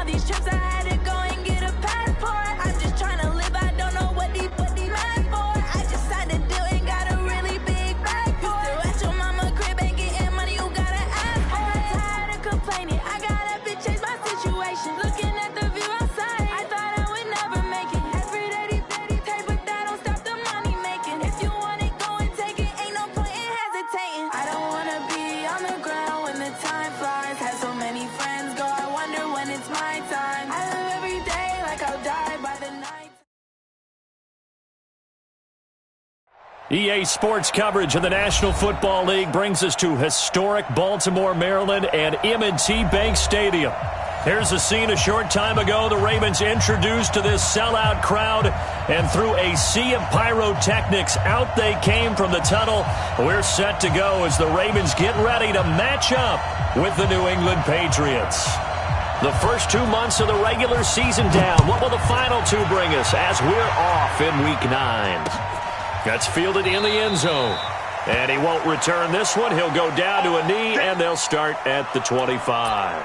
these trips, I had to go and get a passport. I'm just trying to live, I don't know what these mad for. I just signed a deal and got a really big bag for it. You still at your mama crib and getting money, you gotta ask for it. I'm tired of complaining, I gotta change my situation. Looking at the view outside, I thought I would never make it. Every day they pay, but that don't stop the money making. If you want it, go and take it, ain't no point in hesitating. I don't wanna be on the ground when the time flies. Had so many friends go, I wonder when it's my time. I live every day like I'll die by the night. EA Sports coverage of the National Football League brings us to historic Baltimore, Maryland, and M&T Bank Stadium. Here's a scene a short time ago. The Ravens introduced to this sellout crowd, and through a sea of pyrotechnics, out they came from the tunnel. We're set to go as the Ravens get ready to match up with the New England Patriots. The first 2 months of the regular season down. What will the final two bring us as we're off in Week 9? That's fielded in the end zone. And he won't return this one. He'll go down to a knee, and they'll start at the 25.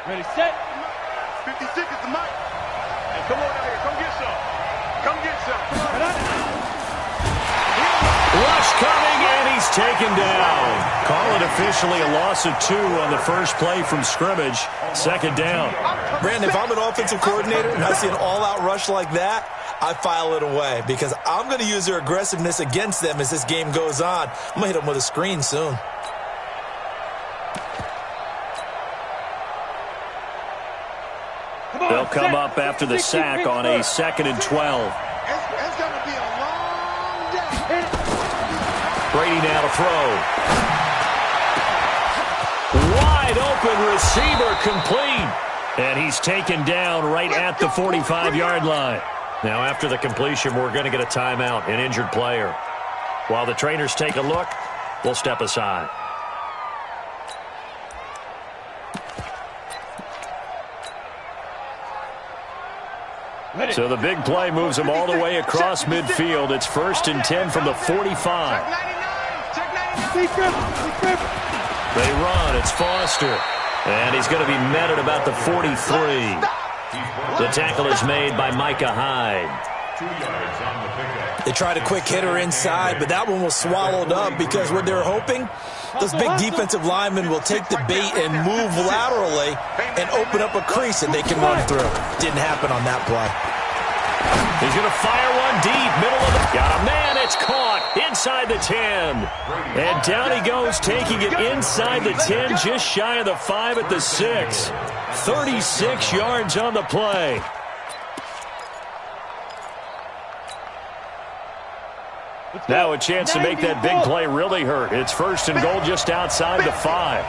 Ready, set. 50 seconds to Mike. Hey, come on out here. Come get some. Come get some. Come on. Rush coming, and he's taken down. Call it officially a loss of 2 on the first play from scrimmage. Second down. Brandon, if I'm an offensive coordinator and I see an all-out rush like that, I file it away because I'm going to use their aggressiveness against them as this game goes on. I'm going to hit them with a screen soon. They'll come up after the sack on a 2nd and 12. It's going to be a long day. Brady now to throw. Wide open receiver complete. And he's taken down right at the 45-yard line. Now after the completion, we're going to get a timeout, an injured player. While the trainers take a look, we'll step aside. So the big play moves them all the way across midfield. It's 1st and 10 from the 45. They run. It's Foster. And he's going to be met at about the 43. The tackle is made by Micah Hyde. They tried a quick hitter inside, but that one was swallowed up because what they're hoping, those big defensive linemen will take the bait and move laterally and open up a crease that they can run through. Didn't happen on that play. He's going to fire one deep, middle of the... Got a man, it's caught inside the 10. And down he goes, taking it inside the 10, just shy of the 5 at the 6. 36 yards on the play. Now a chance to make that big play really hurt. It's 1st and goal just outside the 5.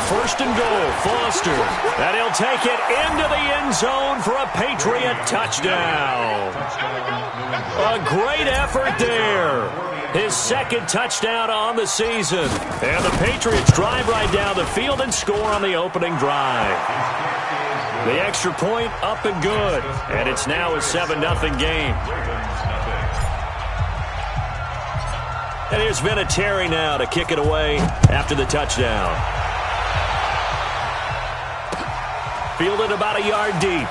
1st and goal, Foster. And he'll take it into the end zone for a Patriot touchdown. A great effort there. His 2nd touchdown on the season. And the Patriots drive right down the field and score on the opening drive. The extra point up and good. And it's now a 7-0 game. And here's Vinatieri now to kick it away after the touchdown. Fielded about a yard deep.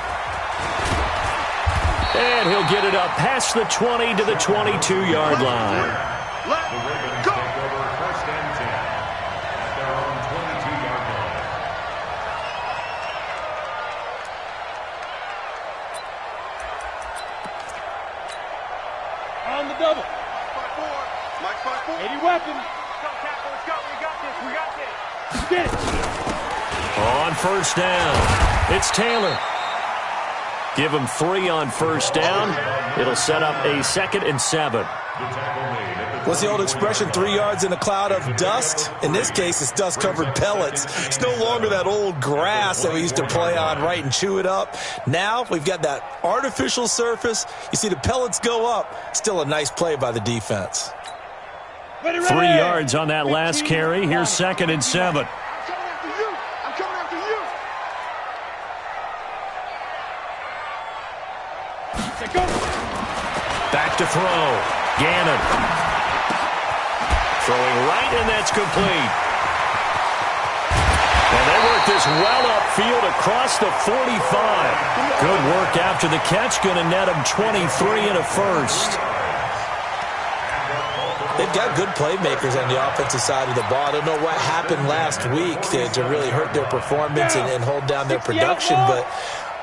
And he'll get it up past the 20 to the 22-yard line. Let's go. On the double. 80 weapons. Let's go, Tackle. Let's go. We got this. We got this. Get it. On 1st down, it's Taylor. Give him 3 on 1st down. It'll set up a 2nd and 7. What's the old expression, 3 yards in a cloud of dust? In this case, it's dust-covered pellets. It's no longer that old grass that we used to play on, right, and chew it up. Now we've got that artificial surface. You see the pellets go up. Still a nice play by the defense. 3 yards on that last carry. Here's 2nd and 7. Back to throw. Gannon. Throwing right, and that's complete. And they work this well upfield across the 45. Good work after the catch. Going to net them 23 and a first. They've got good playmakers on the offensive side of the ball. I don't know what happened last week to really hurt their performance and hold down their production, but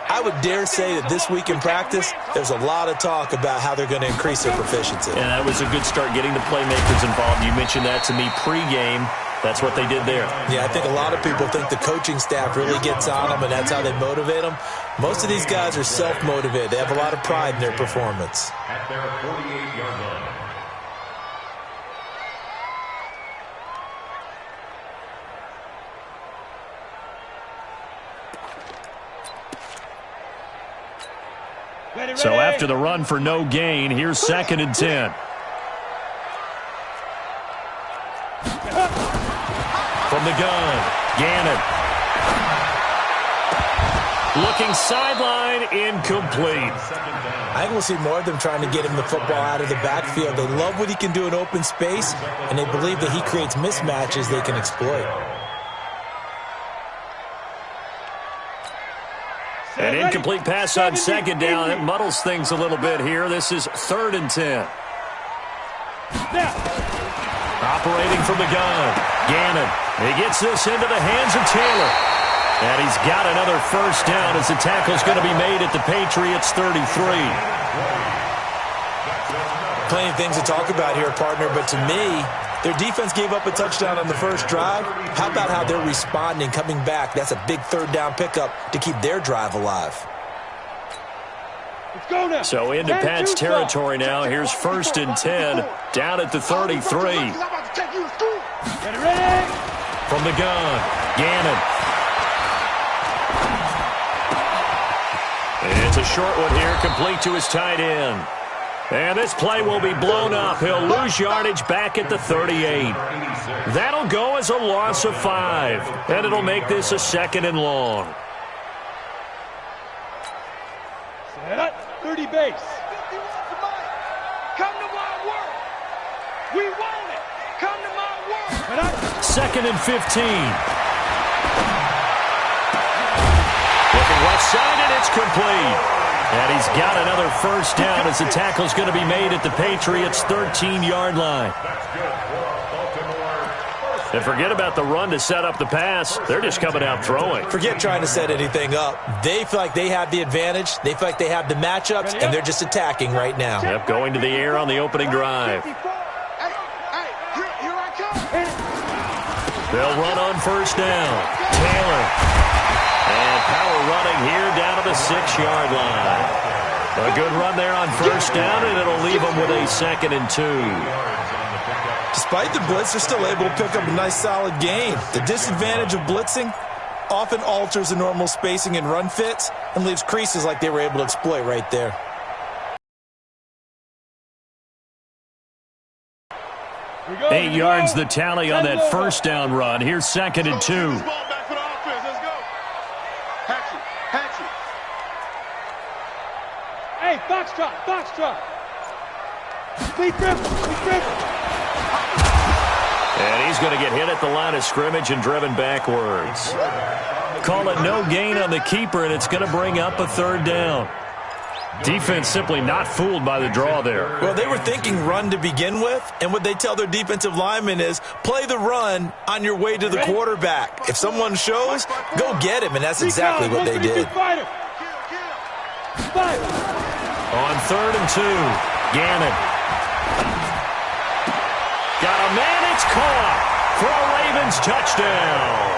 I would dare say that this week in practice, there's a lot of talk about how they're going to increase their proficiency. And that was a good start getting the playmakers involved. You mentioned that to me pregame. That's what they did there. Yeah, I think a lot of people think the coaching staff really gets on them, and that's how they motivate them. Most of these guys are self-motivated. They have a lot of pride in their performance. At their 48-yard line. So after the run for no gain, here's 2nd and 10. From the gun, Gannon. Looking sideline, incomplete. I think we'll see more of them trying to get him the football out of the backfield. They love what he can do in open space, and they believe that he creates mismatches they can exploit. An incomplete pass on 2nd down. It muddles things a little bit here. This is 3rd and 10. Operating from the gun, Gannon. He gets this into the hands of Taylor. And he's got another first down as the tackle's going to be made at the Patriots' 33. Plenty of things to talk about here, partner, but to me, their defense gave up a touchdown on the first drive. How about how they're responding, coming back? That's a big 3rd down pickup to keep their drive alive. So into Pat's territory now. Here's 1st and 10, down at the 33. From the gun, Gannon. It's a short one here, complete to his tight end. And this play will be blown up. He'll lose yardage back at the 38. That'll go as a loss of 5. And it'll make this a 2nd and long. 30 base. Come to my work. We want it. Come to my work. 2nd and 15. Looking left side, and it's complete. And he's got another first down as the tackle's going to be made at the Patriots' 13-yard line. And forget about the run to set up the pass. They're just coming out throwing. Forget trying to set anything up. They feel like they have the advantage. They feel like they have the matchups, and they're just attacking right now. Yep, going to the air on the opening drive. They'll run on first down. Taylor. And power running here down to the 6-yard line. A good run there on first down, and it'll leave them with a 2nd and 2. Despite the blitz, they're still able to pick up a nice solid gain. The disadvantage of blitzing often alters the normal spacing and run fits and leaves creases like they were able to exploit right there. Go, 8 yards the tally on that first down run. Here's 2nd and 2. Hey, foxtrot, foxtrot. Sleep river, sleep river. And he's going to get hit at the line of scrimmage and driven backwards. Call it no gain on the keeper, and it's going to bring up a 3rd down. Defense simply not fooled by the draw there. Well, they were thinking run to begin with, and what they tell their defensive linemen is play the run on your way to the quarterback. If someone shows, go get him, and that's exactly what they did. On 3rd and 2, Gannon. Got a man, it's caught for a Ravens touchdown.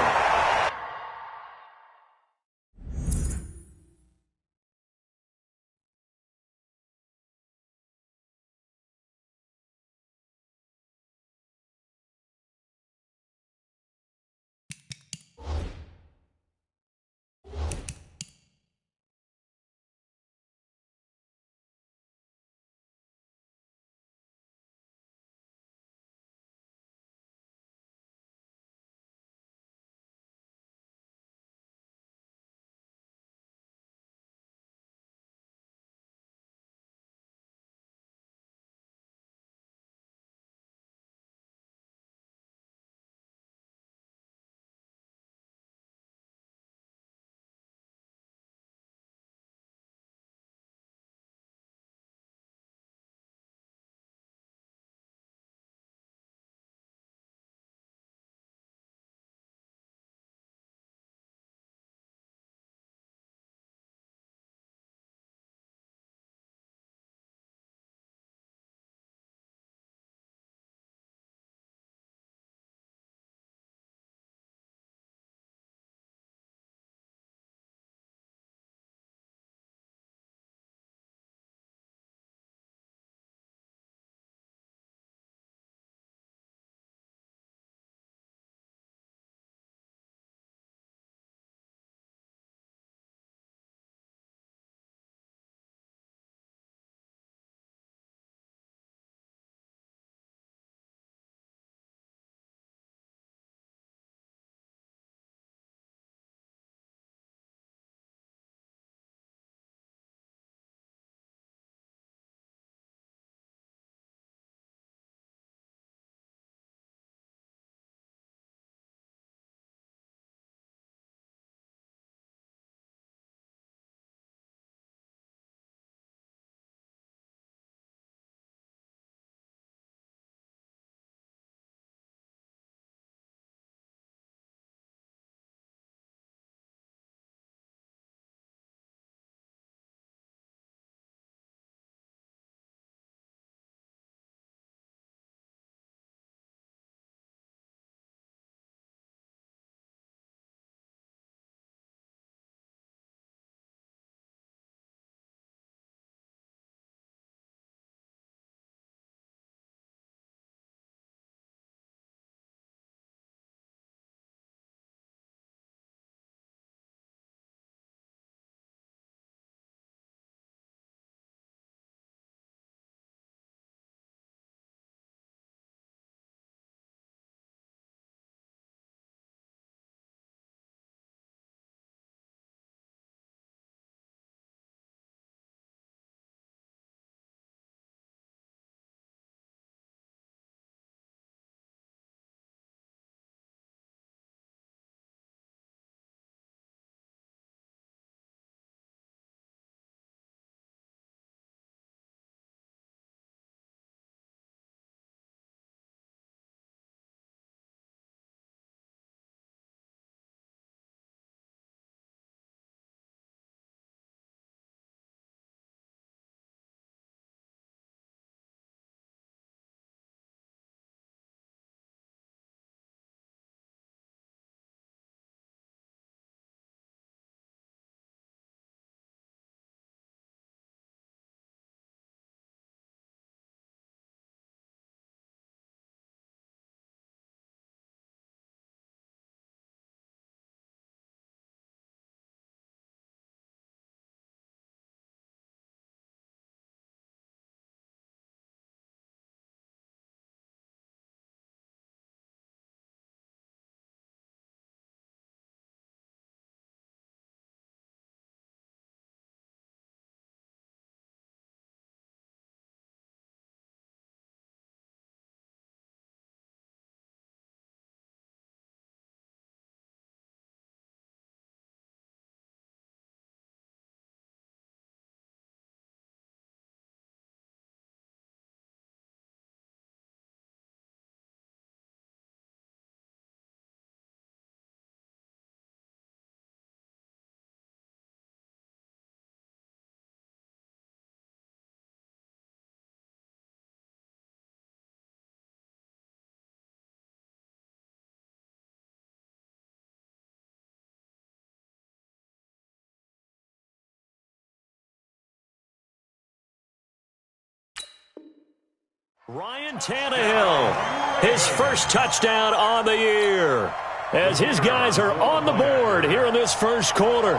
Ryan Tannehill, his first touchdown on the year, as his guys are on the board here in this first quarter.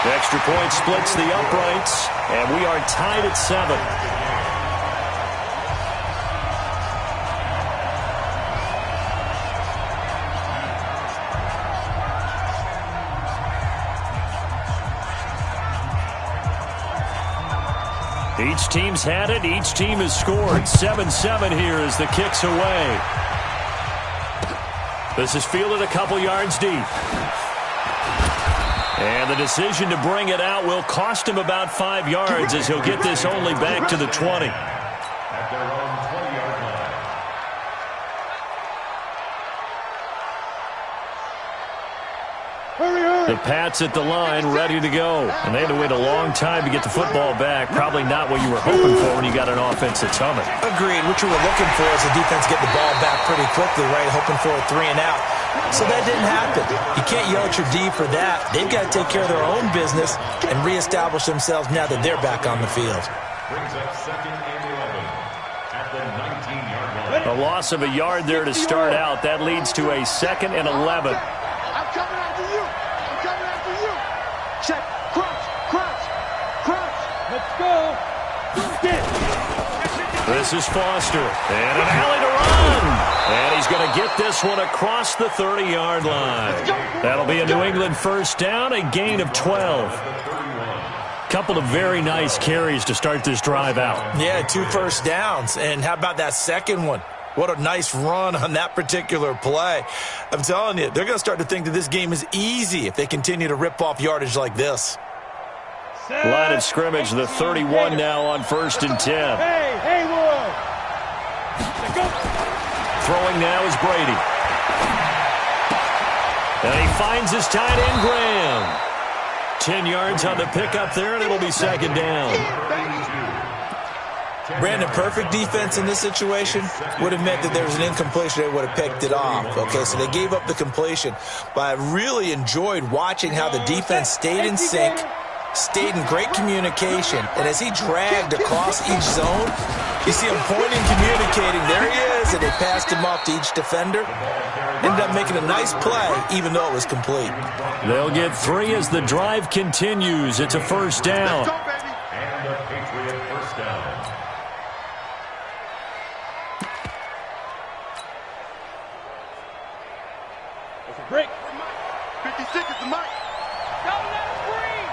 The extra point splits the uprights, and we are tied at 7. Each team's had it. Each team has scored. 7-7 here as the kick's away. This is fielded a couple yards deep. And the decision to bring it out will cost him about 5 yards as he'll get this only back to the 20. At their own 20-yard line. The Pats at the line, ready to go. And they had to wait a long time to get the football back. Probably not what you were hoping for when you got an offense that's humming. Agreed. What you were looking for is the defense get the ball back pretty quickly, right? Hoping for a 3 and out. So that didn't happen. You can't yell at your D for that. They've got to take care of their own business and reestablish themselves now that they're back on the field. Brings up 2nd and 11 at the 19-yard line. A loss of a yard there to start out. That leads to a 2nd and 11. I'm coming after you. I'm coming after you. Check. Crunch. Crunch. Crunch. Let's go. This is Foster. And an alley to run. And he's going to get this one across the 30-yard line. That'll be a New England first down, a gain of 12. Couple of very nice carries to start this drive out. Yeah, 2 first downs. And how about that second one? What a nice run on that particular play. I'm telling you, they're going to start to think that this game is easy if they continue to rip off yardage like this. Line of scrimmage, the 31 now on 1st and 10. Hey, Will. Throwing now is Brady. And he finds his tight end, Graham. 10 yards on the pickup there, and it'll be 2nd down. Brandon, perfect defense in this situation would have meant that there was an incompletion. They would have picked it off. Okay, so they gave up the completion. But I really enjoyed watching how the defense stayed in sync, stayed in great communication. And as he dragged across each zone, you see him pointing, communicating. There he is, and they passed him off to each defender. Ended up making a nice play, even though it was complete. They'll get 3 as the drive continues. It's a first down. And a Patriot first down. Break. 50 seconds to Mike. Don't let it breathe.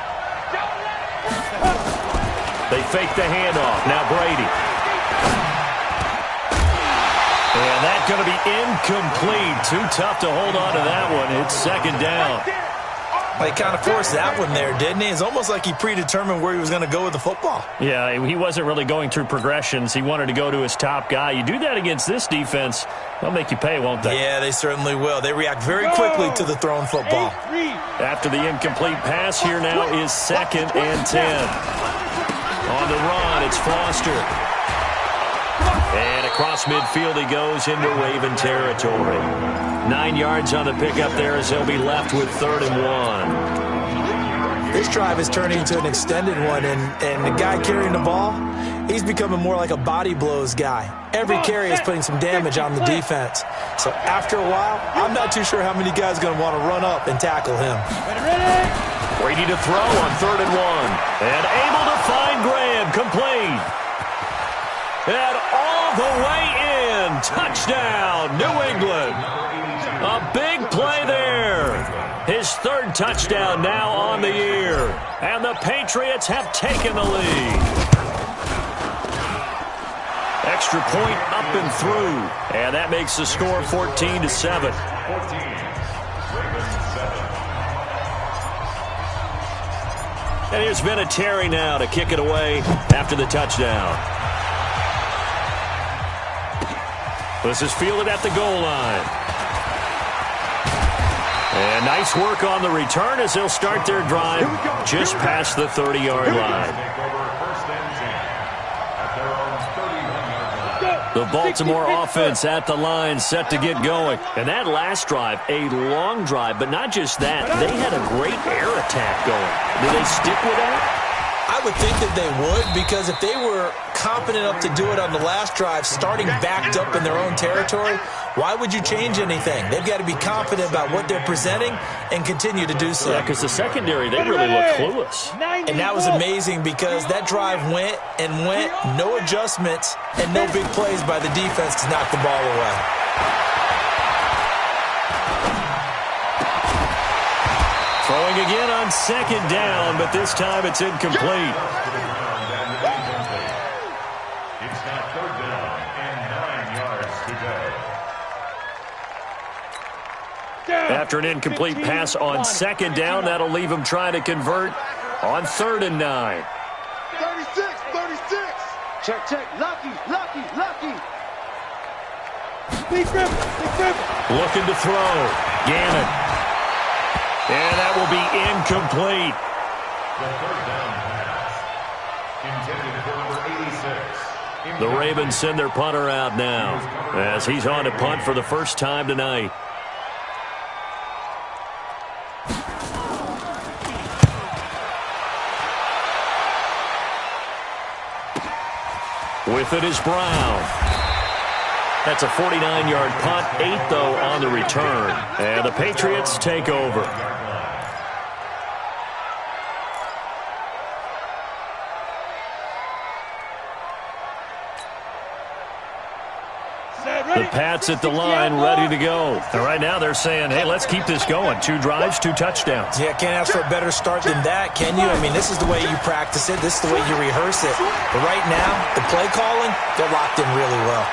Don't let it breathe. They fake the handoff. Now Brady. And that's going to be incomplete. Too tough to hold on to that one. It's 2nd down. He kind of forced that one there, didn't he? It's almost like he predetermined where he was going to go with the football. Yeah, he wasn't really going through progressions. He wanted to go to his top guy. You do that against this defense, they'll make you pay, won't they? Yeah, they certainly will. They react very quickly to the thrown football. After the incomplete pass, here now is 2nd and 10. On the run, it's Foster. And across midfield he goes into Raven territory. 9 yards on the pickup there as he'll be left with 3rd and 1. This drive is turning into an extended one, and the guy carrying the ball, he's becoming more like a body blows guy. Every carry is putting some damage on the defense. So after a while, I'm not too sure how many guys are going to want to run up and tackle him. Brady to throw on 3rd and 1. And able to find Graham, complete. And all the way in. Touchdown, New England. A big play there. His 3rd touchdown now on the year. And the Patriots have taken the lead. Extra point up and through. And that makes the score 14-7. And here's Vinatieri now to kick it away after the touchdown. This is fielded at the goal line. And nice work on the return as they'll start their drive just past the 30-yard line. The Baltimore offense at the line set to get going. And that last drive, a long drive, but not just that. They had a great air attack going. Did they stick with that? I would think that they would, because if they were competent enough to do it on the last drive, starting backed up in their own territory, why would you change anything? They've got to be confident about what they're presenting and continue to do so. Yeah, because the secondary, they really look clueless. And that was amazing because that drive went and went, no adjustments, and no big plays by the defense to knock the ball away. Throwing again on second down, but this time it's incomplete. It's now third down and 9 yards to go. After an incomplete pass on second down, that'll leave him trying to convert on 3rd and 9. 36. Check. Lucky. Big grip. Looking to throw. Gannon. And that will be incomplete. The third down pass intended for number 86. The Ravens send their punter out now as he's on to punt for the first time tonight. With it is Brown. That's a 49-yard punt, 8 though on the return. And the Patriots take over. The Pats at the line, ready to go. And right now they're saying, hey, let's keep this going. 2 drives, 2 touchdowns. Yeah, can't ask for a better start than that, can you? I mean, this is the way you practice it. This is the way you rehearse it. But right now, the play calling, they're locked in really well.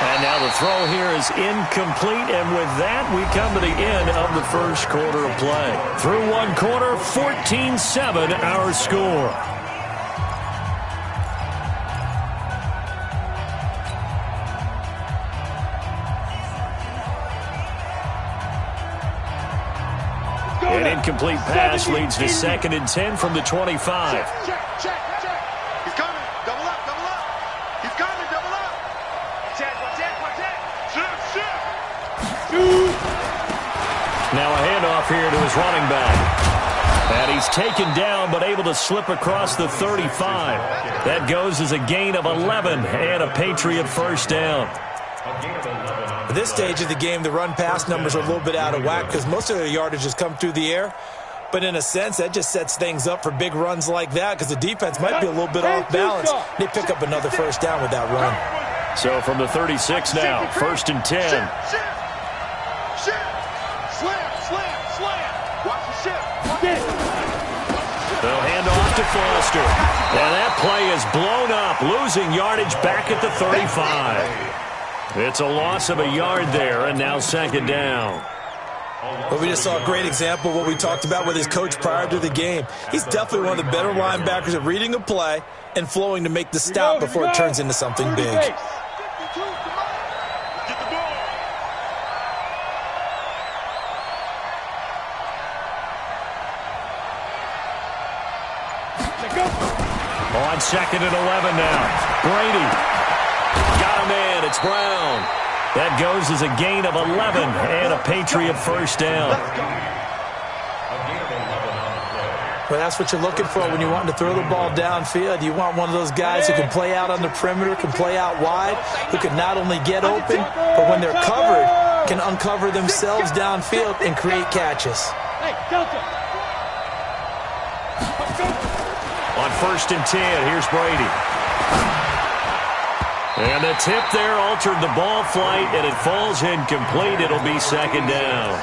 And now the throw here is incomplete. And with that, we come to the end of the first quarter of play. Through one quarter, 14-7 our score. An incomplete pass leads to 2nd and 10 from the 25. Check. He's coming. Double up. He's coming. Double up. Check. Now a handoff here to his running back. And he's taken down but able to slip across the 35. That goes as a gain of 11 and a Patriot first down. At this stage of the game, the run-pass numbers are a little bit out of whack because most of their yardage has come through the air. But in a sense, that just sets things up for big runs like that because the defense might be a little bit off balance. They pick up another first down with that run. So from the 36 now, 1st and 10. Slam. Watch the ship. Get it. They'll hand off to Foster. And that play is blown up, losing yardage back at the 35. It's a loss of a yard there, and now 2nd down. But we just saw a great example of what we talked about with his coach prior to the game. He's definitely one of the better linebackers at reading a play and flowing to make the stop before it turns into something big. Get the ball. On 2nd and 11 now. Brady. Got a man. It's Brown. That goes as a gain of 11 and a Patriot first down. Well, that's what you're looking for when you want to throw the ball downfield. You want one of those guys who can play out on the perimeter, can play out wide, who can not only get open, but when they're covered, can uncover themselves downfield and create catches. On 1st and 10, here's Brady. And the tip there altered the ball flight, and it falls incomplete. It'll be 2nd down.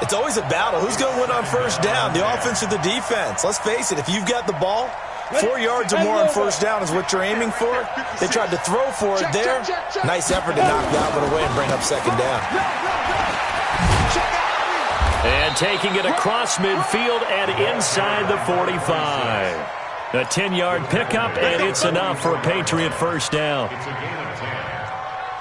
It's always a battle. Who's going to win on first down, the offense or the defense? Let's face it, if you've got the ball, 4 yards or more on first down is what you're aiming for. They tried to throw for it there. Nice effort to knock that one away and bring up 2nd down. And taking it across midfield and inside the 45. A 10-yard pickup, and it's enough for a Patriot first down.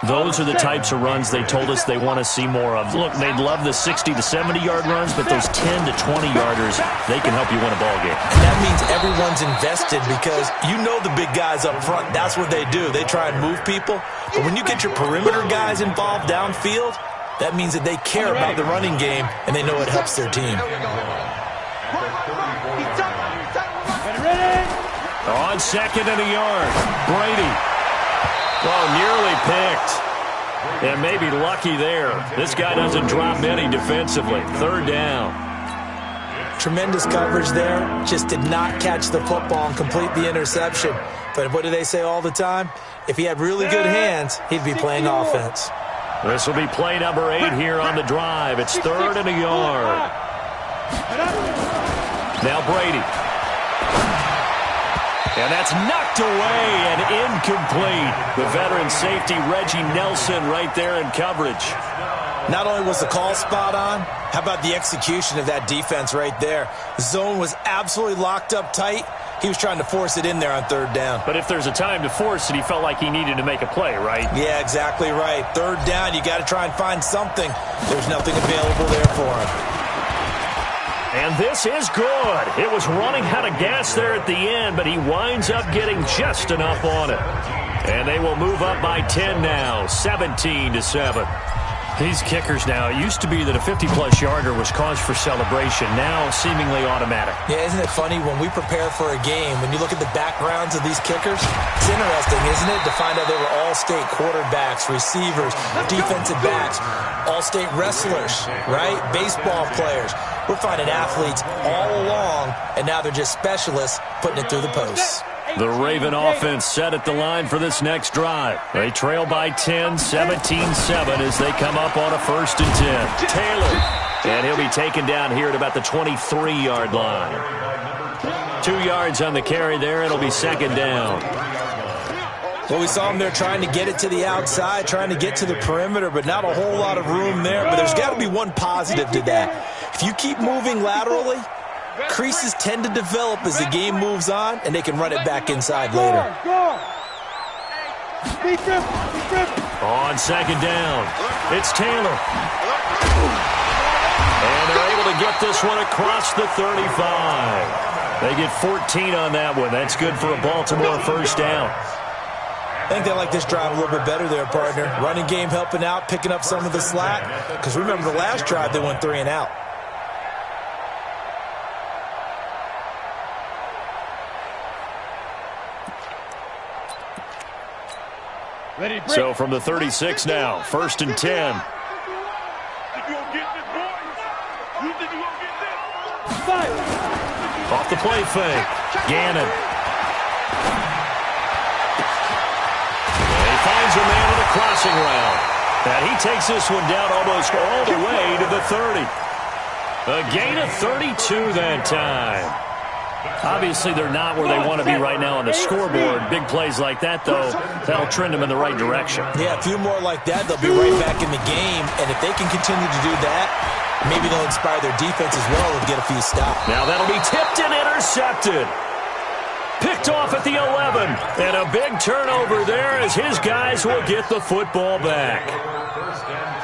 Those are the types of runs they told us they want to see more of. Look, they'd love the 60 to 70-yard runs, but those 10 to 20-yarders, they can help you win a ball game. And that means everyone's invested because you know the big guys up front, that's what they do. They try and move people. But when you get your perimeter guys involved downfield, that means that they care about the running game and they know it helps their team. On 2nd and a yard, Brady. Oh, nearly picked. And maybe lucky there. This guy doesn't drop many defensively. 3rd down. Tremendous coverage there. Just did not catch the football and complete the interception. But what do they say all the time? If he had really good hands, he'd be playing offense. This will be play number 8 here on the drive. It's 3rd and a yard. Now Brady. And that's knocked away and incomplete. The veteran safety, Reggie Nelson, right there in coverage. Not only was the call spot on, how about the execution of that defense right there? The zone was absolutely locked up tight. He was trying to force it in there on 3rd down. But if there's a time to force it, he felt like he needed to make a play, right? Yeah, exactly right. 3rd down, you got to try and find something. There's nothing available there for him. And this is good. It was running out of gas there at the end, but he winds up getting just enough on it. And they will move up by 10 now, 17-7. These kickers now, it used to be that a 50-plus yarder was cause for celebration. Now, seemingly automatic. Yeah, isn't it funny when we prepare for a game, when you look at the backgrounds of these kickers, it's interesting, isn't it, to find out they were all-state quarterbacks, receivers, defensive backs, all-state wrestlers, right? Baseball players. We're finding athletes all along, and now they're just specialists putting it through the posts. The Raven offense set at the line for this next drive. They trail by 10, 17-7 as they come up on a 1st and 10. Taylor, and he'll be taken down here at about the 23-yard line. 2 yards on the carry there. It'll be 2nd down. Well, we saw him there trying to get it to the outside, trying to get to the perimeter, but not a whole lot of room there. But there's got to be one positive to that. If you keep moving laterally, creases tend to develop as the game moves on, and they can run it back inside later. On 2nd down, it's Taylor. And they're able to get this one across the 35. They get 14 on that one. That's good for a Baltimore 1st down. I think they like this drive a little bit better there, partner. Running game helping out, picking up some of the slack. Because remember the last drive, they went 3 and out. So from the 36 now, 1st and 10. Off the play fake. Gannon. And he finds a man with a crossing route. And he takes this one down almost all the way to the 30. A gain of 32 that time. Obviously, they're not where they want to be right now on the scoreboard. Big plays like that, though, that'll trend them in the right direction. Yeah, a few more like that, they'll be right back in the game. And if they can continue to do that, maybe they'll inspire their defense as well and get a few stops. Now that'll be tipped and intercepted. Picked off at the 11. And a big turnover there as his guys will get the football back.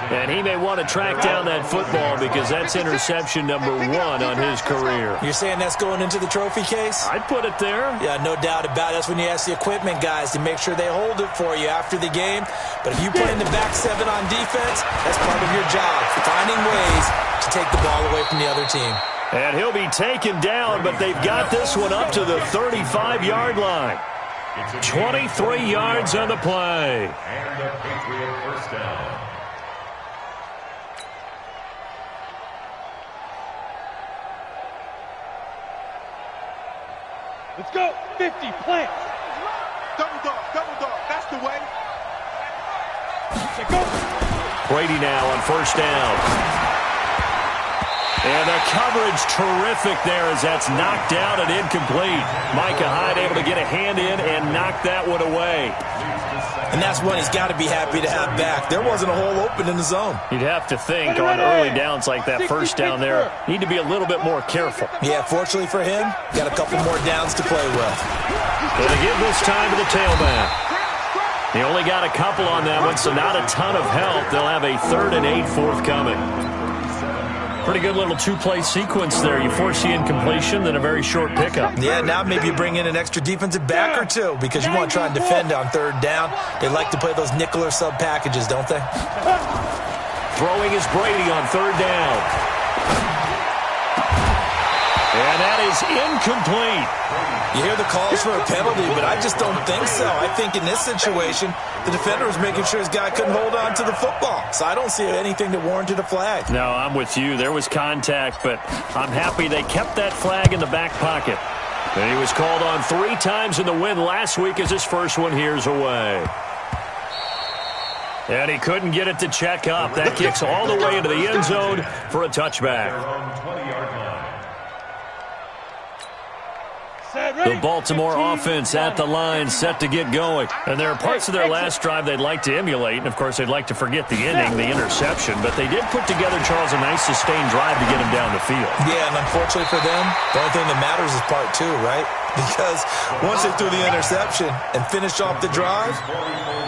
And he may want to track down that football because that's interception number 1 on his career. You're saying that's going into the trophy case? I'd put it there. Yeah, no doubt about it. That's when you ask the equipment guys to make sure they hold it for you after the game. But if you play in the back 7 on defense, that's part of your job, finding ways to take the ball away from the other team. And he'll be taken down, but they've got this one up to the 35-yard line. 23 yards on the play. And the Patriot 1st down. Let's go. 50, plant. Double dog. That's the way. Go. Brady now on 1st down. And the coverage terrific there as that's knocked out and incomplete. Micah Hyde able to get a hand in and knock that one away. And that's one he's got to be happy to have back. There wasn't a hole open in the zone. You'd have to think on early downs like that 1st down there, need to be a little bit more careful. Yeah, fortunately for him, got a couple more downs to play with. Going to give this time to the tailback. He only got a couple on that one, so not a ton of help. They'll have a 3rd and 8 forthcoming. Pretty good little 2-play sequence there. You force the incompletion, then a very short pickup. Yeah, now maybe you bring in an extra defensive back or 2 because you want to try and defend on 3rd down. They like to play those nickel or sub packages, don't they? Throwing is Brady on 3rd down. And that is incomplete. You hear the calls for a penalty, but I just don't think so. I think in this situation, the defender was making sure his guy couldn't hold on to the football. So I don't see anything that warranted a flag. No, I'm with you. There was contact, but I'm happy they kept that flag in the back pocket. And he was called on 3 times in the win last week as his first one here's away. And he couldn't get it to check up. That kicks all the way into the end zone for a touchback. The Baltimore offense at the line, set to get going. And there are parts of their last drive they'd like to emulate. And, of course, they'd like to forget the inning, the interception. But they did put together, Charles, a nice sustained drive to get him down the field. Yeah, and unfortunately for them, the only thing that matters is part 2, right? Because once they threw the interception and finished off the drive,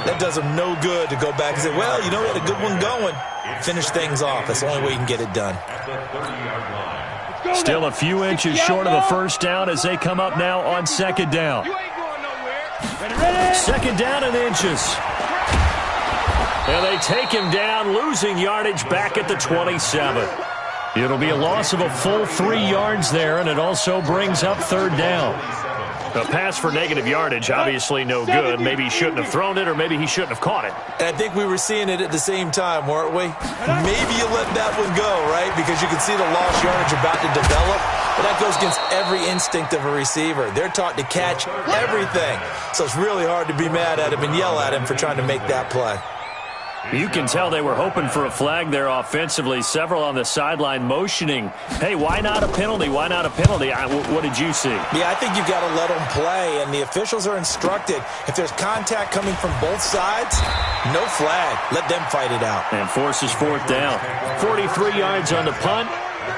that does them no good to go back and say, well, you know, we had a good one going. Finish things off. That's the only way you can get it done. Still a few inches short of the first down as they come up now on second down. Second down and inches. And they take him down, losing yardage back at the 27. It'll be a loss of a full 3 yards there, and it also brings up third down. A pass for negative yardage, obviously no good. Maybe he shouldn't have thrown it, or maybe he shouldn't have caught it. And I think we were seeing it at the same time, weren't we? Maybe you let that one go, right? Because you can see the lost yardage about to develop. But that goes against every instinct of a receiver. They're taught to catch everything. So it's really hard to be mad at him and yell at him for trying to make that play. You can tell they were hoping for a flag there offensively. Several on the sideline motioning, hey, why not a penalty? Why not a penalty? What did you see? Yeah, I think you've got to let them play, and the officials are instructed. If there's contact coming from both sides, no flag. Let them fight it out. And forces fourth down. 43 yards on the punt,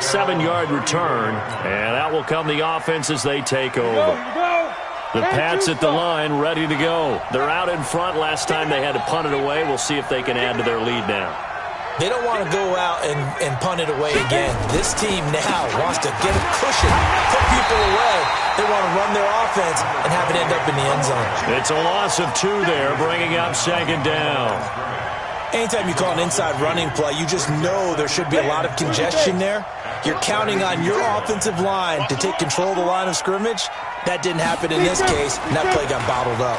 7-yard return, and out will come the offense as they take over. The Pats at the line, ready to go. They're out in front. Last time they had to punt it away. We'll see if they can add to their lead now. They don't want to go out and punt it away again. This team now wants to get a cushion, put people away. They want to run their offense and have it end up in the end zone. It's a loss of 2 there, bringing up second down. Anytime you call an inside running play, you just know there should be a lot of congestion there. You're counting on your offensive line to take control of the line of scrimmage. That didn't happen in this case, and that play got bottled up.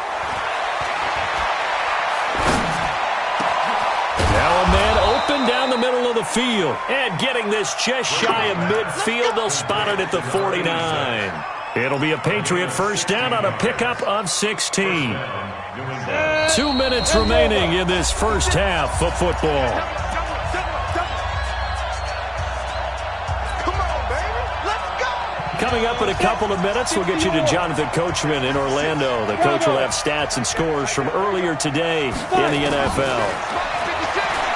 Now a man open down the middle of the field. And getting this just shy of midfield, they'll spot it at the 49. It'll be a Patriot first down on a pickup of 16. 2 minutes remaining in this first half of football. Coming up in a couple of minutes, we'll get you to Jonathan Coachman in Orlando. The coach will have stats and scores from earlier today in the NFL.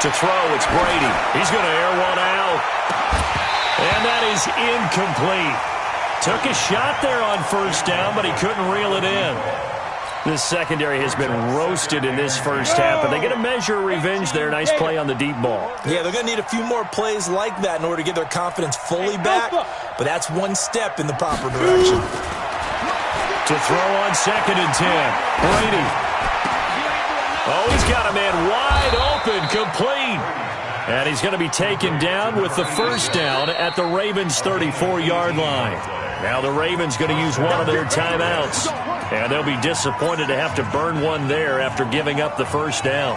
To throw, it's Brady. He's going to air one out. And that is incomplete. Took a shot there on first down, but he couldn't reel it in. This secondary has been roasted in this first half, but they get a measure of revenge there. Nice play on the deep ball. Yeah, they're going to need a few more plays like that in order to get their confidence fully back, but that's one step in the proper direction. To throw on second and 10, Brady. Oh, he's got a man wide open, complete. And he's going to be taken down with the first down at the Ravens' 34-yard line. Now the Ravens going to use one of their timeouts. And they'll be disappointed to have to burn one there after giving up the first down.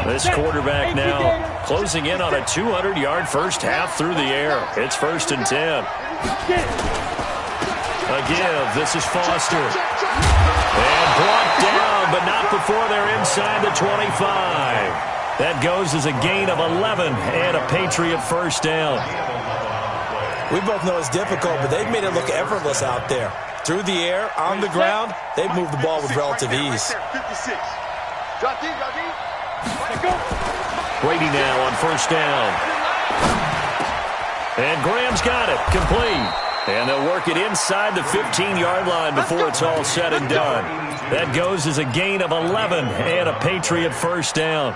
This quarterback now closing in on a 200-yard first half through the air. It's first and 10. A give. This is Foster. And brought down, but not before they're inside the 25. That goes as a gain of 11 and a Patriot first down. We both know it's difficult, but they've made it look effortless out there. Through the air, on the ground, they've moved the ball with relative ease. Brady now on first down. And Graham's got it. Complete. And they'll work it inside the 15-yard line before it's all said and done. That goes as a gain of 11 and a Patriot first down.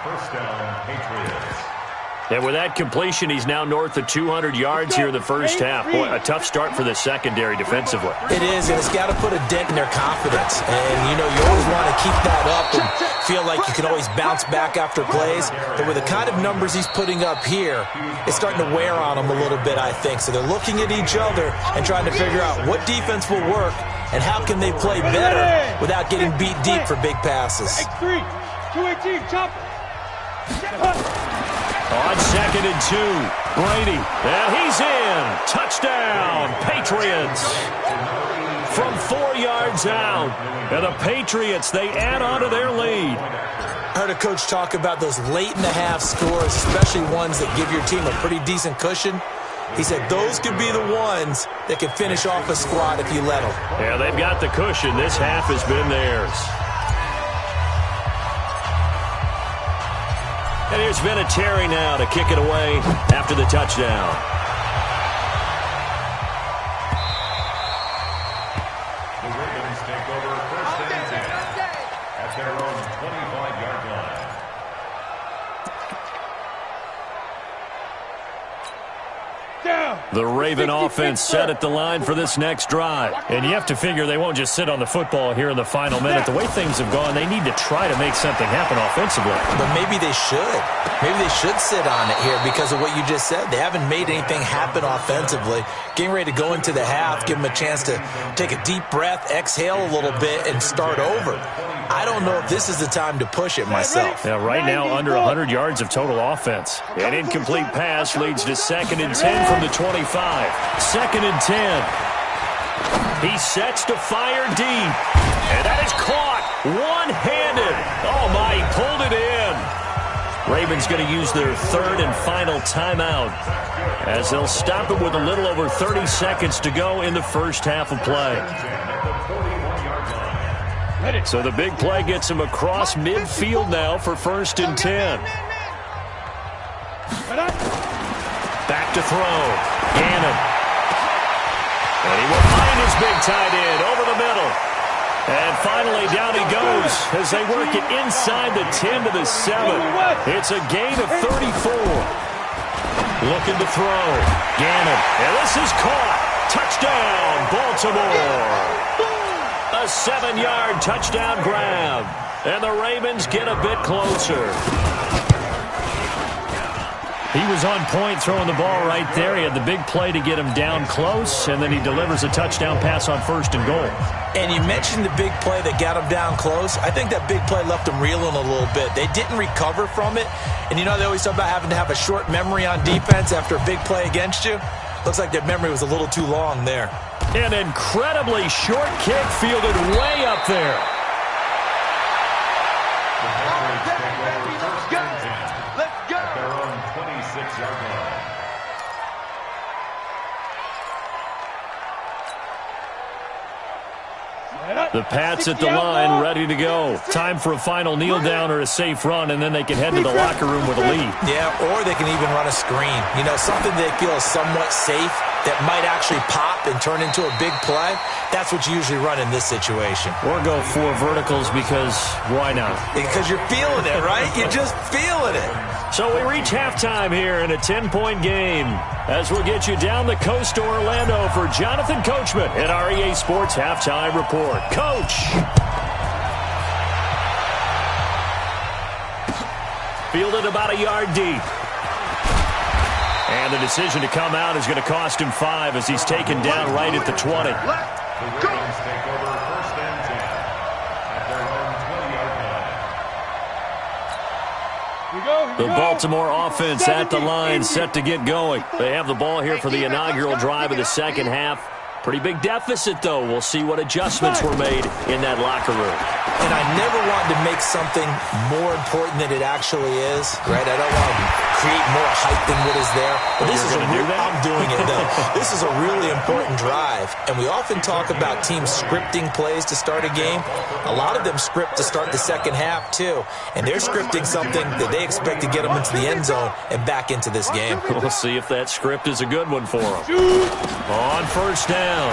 And with that completion, he's now north of 200 yards here in the first half. Boy, a tough start for the secondary defensively. It is, and it's got to put a dent in their confidence. And, you know, you always want to keep that up and feel like you can always bounce back after plays. But with the kind of numbers he's putting up here, it's starting to wear on them a little bit, I think. So they're looking at each other and trying to figure out what defense will work and how can they play better without getting beat deep for big passes. X3, 218, chopper. On 2nd and 2, Brady, and he's in. Touchdown, Patriots. From 4 yards out, and the Patriots, they add on to their lead. I heard a coach talk about those late-in-the-half scores, especially ones that give your team a pretty decent cushion. He said those could be the ones that can finish off a squad if you let them. Yeah, they've got the cushion. This half has been theirs. And here's Vinatieri now to kick it away after the touchdown. The Ravens take over 1st and 10 at their own 25-yard line. The Raven offense set at the line for this next drive. And you have to figure they won't just sit on the football here in the final minute. The way things have gone, they need to try to make something happen offensively. But maybe they should. Maybe they should sit on it here because of what you just said. They haven't made anything happen offensively. Getting ready to go into the half, give them a chance to take a deep breath, exhale a little bit, and start over. I don't know if this is the time to push it myself. Yeah, right now under 100 yards of total offense. An incomplete pass leads to 2nd and 10 from the 25. 2nd and 10. He sets to fire deep. And that is caught one-handed. Oh, my, he pulled it in. Ravens going to use their 3rd and final timeout as they'll stop it with a little over 30 seconds to go in the first half of play. So the big play gets him across midfield now for 1st and 10. Back to throw. Gannon. And he will find his big tight end over the middle. And finally down he goes as they work it inside the 10 to the 7. It's a gain of 34. Looking to throw. Gannon. And this is caught. Touchdown, Baltimore. A 7-yard touchdown grab. And the Ravens get a bit closer. He was on point throwing the ball right there. He had the big play to get him down close, and then he delivers a touchdown pass on 1st and goal. And you mentioned the big play that got him down close. I think that big play left him reeling a little bit. They didn't recover from it. And you know they always talk about having to have a short memory on defense after a big play against you. Looks like their memory was a little too long there. An incredibly short kick fielded way up there. Let's go. At their own 26-yard line. The Pats at the line, ready to go. Time for a final kneel down or a safe run, and then they can head to the locker room with a lead. Yeah, or they can even run a screen. You know, something they feel is somewhat safe that might actually pop and turn into a big play. That's what you usually run in this situation. Or go 4 verticals because why not? Because you're feeling it, right? You're just feeling it. So we reach halftime here in a 10-point game as we'll get you down the coast to Orlando for Jonathan Coachman at our EA Sports Halftime Report. Coach! Fielded about a yard deep. And the decision to come out is going to cost him 5 as he's taken down right at the 20. The Ravens take over 1st and 10 at their own 20-yard line. The Baltimore offense at the line, set to get going. They have the ball here for the inaugural drive of the second half. Pretty big deficit, though. We'll see what adjustments were made in that locker room. And I never want to make something more important than it actually is, right? I don't want to create more hype than what is there. But this is I'm doing it, though. This is a really important drive. And we often talk about teams scripting plays to start a game. A lot of them script to start the second half, too. And they're scripting something that they expect to get them into the end zone and back into this game. We'll see if that script is a good one for them. On 1st down,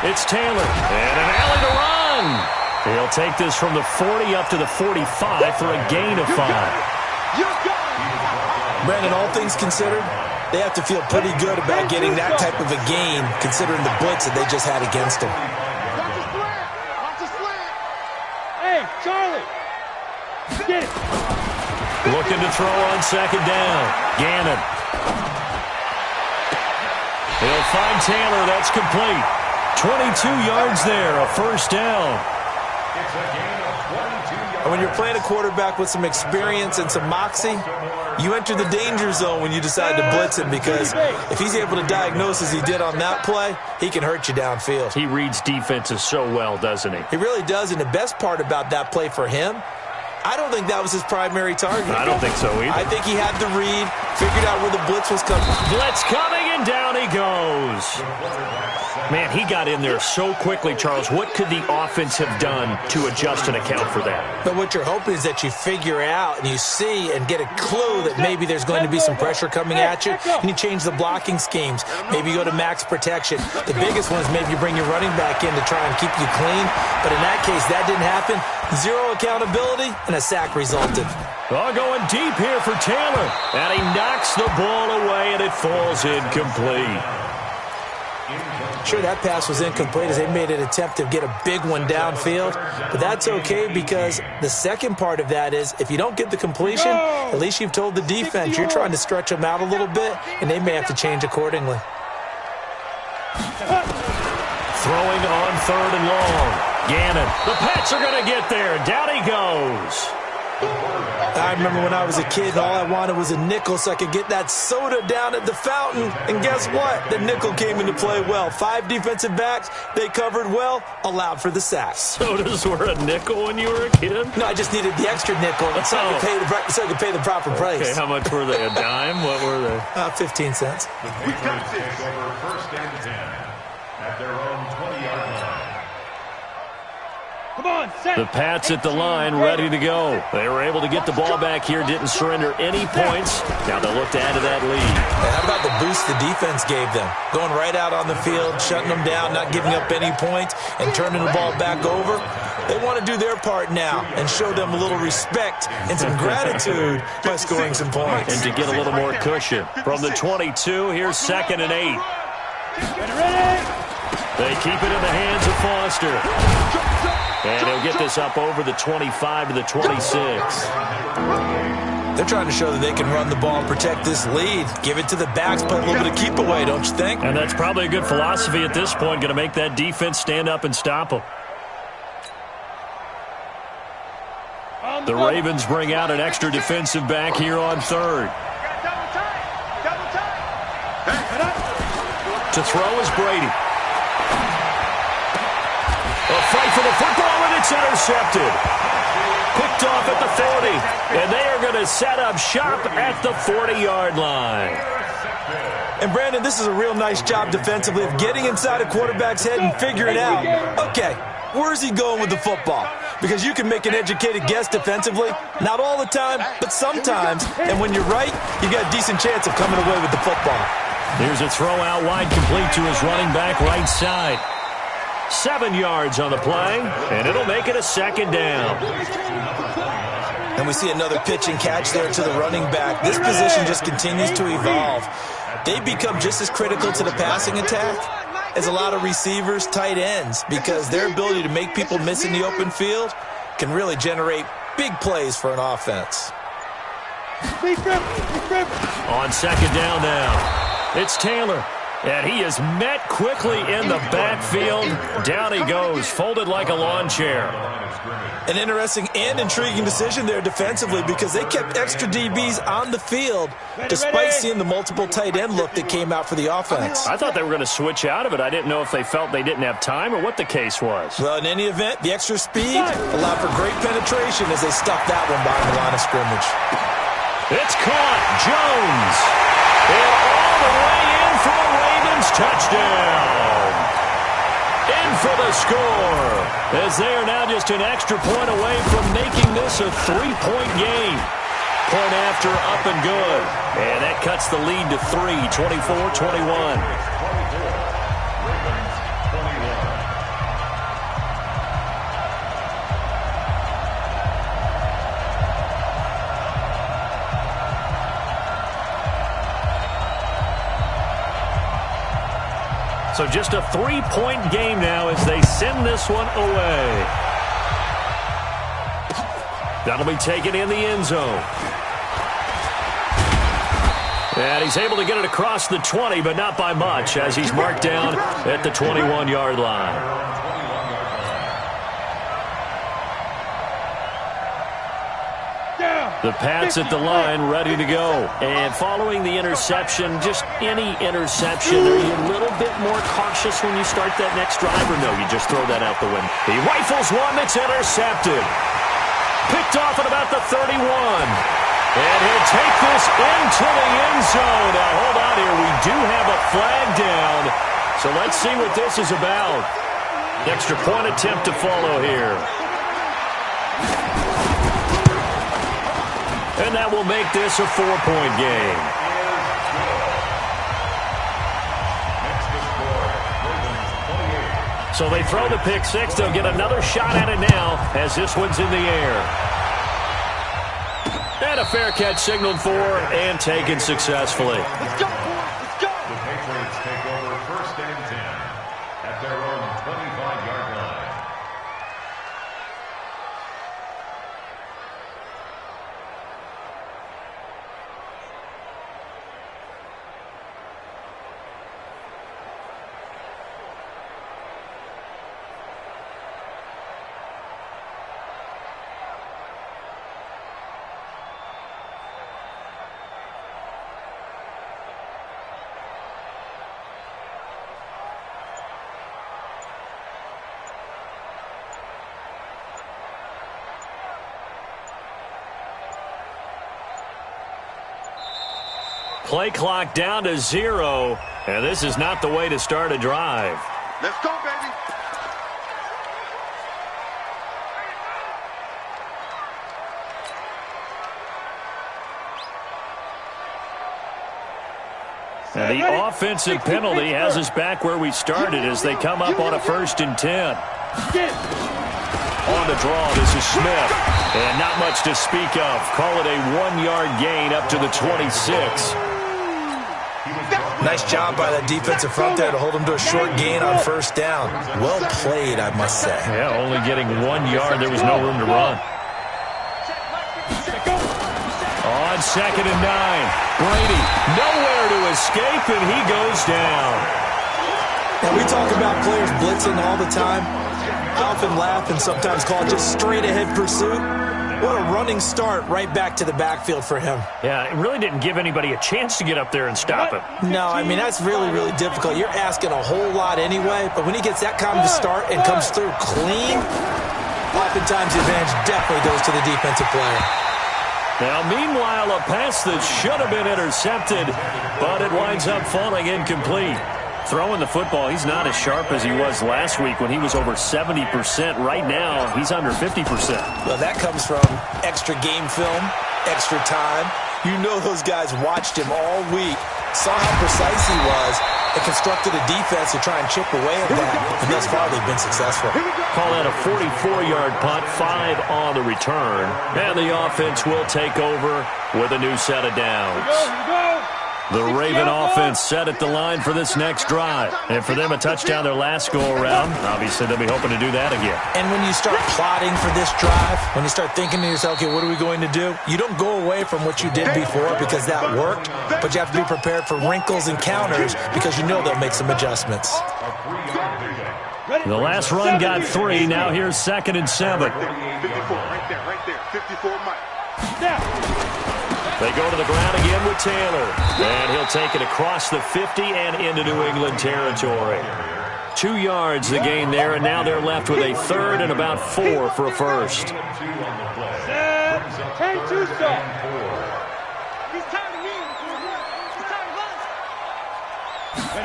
it's Taylor. And an alley to run. He'll take this from the 40 up to the 45 for a gain of 5. Brandon, all things considered, they have to feel pretty good about getting that type of a gain, considering the blitz that they just had against them. Hey, Charlie! Get it! Looking to throw on second down. Gannon. He'll find Taylor. That's complete. 22 yards there, a first down. It's a gain of 22 yards. And when you're playing a quarterback with some experience and some moxie, you enter the danger zone when you decide to blitz him, because if he's able to diagnose as he did on that play, he can hurt you downfield. He reads defenses so well, doesn't he? He really does, and the best part about that play for him, I don't think that was his primary target. I don't think so either. I think he had the read, figured out where the blitz was coming. Blitz coming, and down he goes. Man, he got in there so quickly, Charles. What could the offense have done to adjust and account for that? But what you're hoping is that you figure out and you see and get a clue that maybe there's going to be some pressure coming at you, and you change the blocking schemes. Maybe you go to max protection. The biggest one is maybe you bring your running back in to try and keep you clean. But in that case, that didn't happen. Zero accountability, and a sack resulted. Oh, going deep here for Taylor. And he knocks the ball away, and it falls incomplete. Sure, that pass was incomplete as they made an attempt to get a big one downfield. But that's okay, because the second part of that is if you don't get the completion, at least you've told the defense you're trying to stretch them out a little bit, and they may have to change accordingly. Throwing on third and long. Gannon. The Pats are going to get there. Down he goes. I remember when I was a kid, all I wanted was a nickel so I could get that soda down at the fountain. And guess what? The nickel came into play well. 5 defensive backs, they covered well, allowed for the sacks. Sodas were a nickel when you were a kid? No, I just needed the extra nickel so I could pay the proper price. Okay, how much were they? A dime? What were they? 15 cents. The Patriots take over first and 10 at their own 20-yard line. Come on, set. The Pats at the line, ready to go. They were able to get the ball back here, didn't surrender any points. Now they look to add to that lead. And how about the boost the defense gave them? Going right out on the field, shutting them down, not giving up any points, and turning the ball back over. They want to do their part now and show them a little respect and some gratitude by scoring some points. And to get a little more cushion. From the 22, here's 2nd and 8. They keep it in the hands of Foster. And he'll get this up over the 25 to the 26. They're trying to show that they can run the ball and protect this lead. Give it to the backs, play a little bit of keep away, don't you think? And that's probably a good philosophy at this point, going to make that defense stand up and stop them. The Ravens bring out an extra defensive back here on third. To throw is Brady. A fight for the football, and it's intercepted. Picked off at the 40, and they are going to set up shop at the 40-yard line. And, Brandon, this is a real nice job defensively of getting inside a quarterback's head and figuring out, okay, where's he going with the football? Because you can make an educated guess defensively, not all the time, but sometimes. And when you're right, you got a decent chance of coming away with the football. Here's a throw out wide, complete to his running back right side. 7 yards on the play, and it'll make it a 2nd down. And we see another pitch and catch there to the running back. This position just continues to evolve. They become just as critical to the passing attack as a lot of receivers, tight ends, because their ability to make people miss in the open field can really generate big plays for an offense. On 2nd down now, it's Taylor. And he is met quickly in the backfield. Down he goes, folded like a lawn chair. An interesting and intriguing decision there defensively, because they kept extra DBs on the field despite seeing the multiple tight end look that came out for the offense. I thought they were going to switch out of it. I didn't know if they felt they didn't have time or what the case was. Well, in any event, the extra speed allowed for great penetration as they stuffed that one behind the line of scrimmage. It's caught. Jones. And all the way in for a Ravens touchdown. In for the score, as they are now just an extra point away from making this a 3-point game. Point after, up and good. And that cuts the lead to 3, 24-21. So just a 3-point game now as they send this one away. That'll be taken in the end zone. And he's able to get it across the 20, but not by much, as he's marked down at the 21-yard line. The Pats at the line, ready to go. And following the interception, just any interception, are you a little bit more cautious when you start that next drive, or no, you just throw that out the window? He rifles one that's intercepted. Picked off at about the 31. And he'll take this into the end zone. Now, hold on here. We do have a flag down. So let's see what this is about. Extra point attempt to follow here. And that will make this a 4-point game. So they throw the pick six. They'll get another shot at it now as this one's in the air. And a fair catch signaled for and taken successfully. Let's go, boys. Let's go. The Patriots take over 1st and 10 at their own 25-yard line. Play clock down to 0, and this is not the way to start a drive. Let's go, baby. And the offensive penalty has us back where we started as they come up on a 1st and 10. On the draw, this is Smith. And not much to speak of. Call it a 1-yard gain up to the 26. Nice job by that defensive front there to hold him to a short gain on 1st down. Well played, I must say. Yeah, only getting 1 yard. There was no room to run. On 2nd and 9. Brady nowhere to escape, and he goes down. Now, we talk about players blitzing all the time. I often laugh and sometimes call it just straight-ahead pursuit. What a running start right back to the backfield for him. Yeah, it really didn't give anybody a chance to get up there and stop him. No, I mean, that's really, really difficult. You're asking a whole lot anyway, but when he gets that kind of a start and comes through clean, oftentimes the advantage definitely goes to the defensive player. Now, meanwhile, a pass that should have been intercepted, but it winds up falling incomplete. Throwing the football, he's not as sharp as he was last week when he was over 70%. Right now, he's under 50%. Well, that comes from extra game film, extra time. You know those guys watched him all week, saw how precise he was, and constructed a defense to try and chip away at that. And thus far, they've been successful. Call that a 44-yard punt, 5 on the return. And the offense will take over with a new set of downs. Here we go. The Raven offense set at the line for this next drive. And for them, a touchdown their last go-around. Obviously, they'll be hoping to do that again. And when you start plotting for this drive, when you start thinking to yourself, okay, what are we going to do? You don't go away from what you did before because that worked, but you have to be prepared for wrinkles and counters because you know they'll make some adjustments. The last run got 3. Now here's 2nd and 7. 54, right there. 54, Mike. Now. They go to the ground again with Taylor. And he'll take it across the 50 and into New England territory. 2 yards the gain there, and now they're left with a 3rd and about 4 for a first.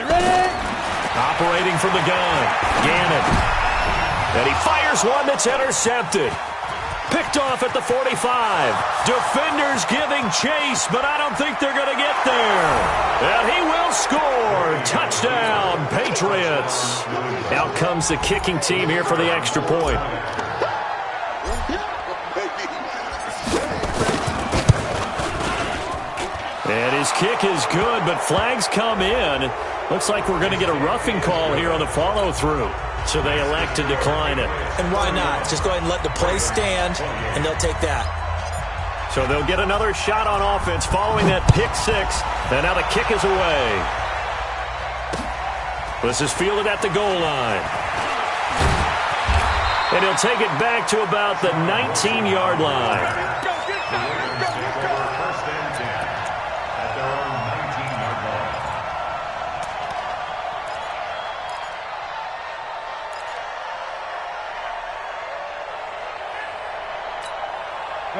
Ready? Operating from the gun, Gannon. And he fires one that's intercepted. Picked off at the 45. Defenders giving chase, but I don't think they're going to get there. And he will score. Touchdown, Patriots. Out comes the kicking team here for the extra point. And his kick is good, but flags come in. Looks like we're going to get a roughing call here on the follow-through. So they elect to decline it. And why not? Just go ahead and let the play stand, and they'll take that. So they'll get another shot on offense following that pick six. And now the kick is away. This is fielded at the goal line. And he'll take it back to about the 19-yard line. First and 10 at their own 19-yard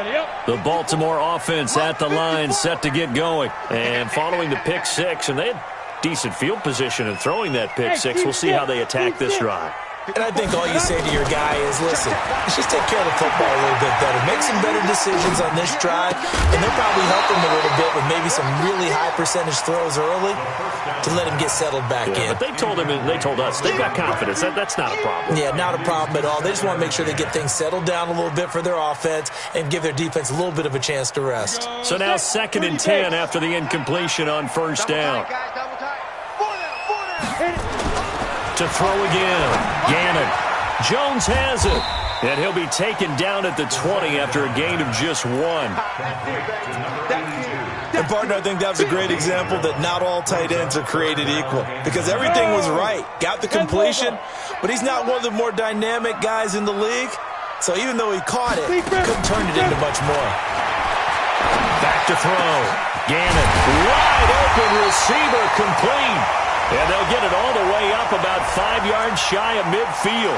line. The Baltimore offense at the line set to get going. And following the pick six, and they had decent field position in throwing that pick six. We'll see how they attack this drive. And I think all you say to your guy is, listen, let's just take care of the football a little bit better. Make some better decisions on this drive, and they'll probably help him a little bit with maybe some really high percentage throws early to let him get settled back in. But they told us, they've got confidence. That's not a problem. Yeah, not a problem at all. They just want to make sure they get things settled down a little bit for their offense and give their defense a little bit of a chance to rest. So now 2nd and 10 after the incompletion on first down. To throw again. Gannon. Jones has it. And he'll be taken down at the 20 after a gain of just 1. And, partner, I think that was a great example that not all tight ends are created equal. Because everything was right. Got the completion, but he's not one of the more dynamic guys in the league. So even though he caught it, couldn't turn it into much more. Back to throw. Gannon. Wide open receiver complete. And they'll get it all the way up about 5 yards shy of midfield.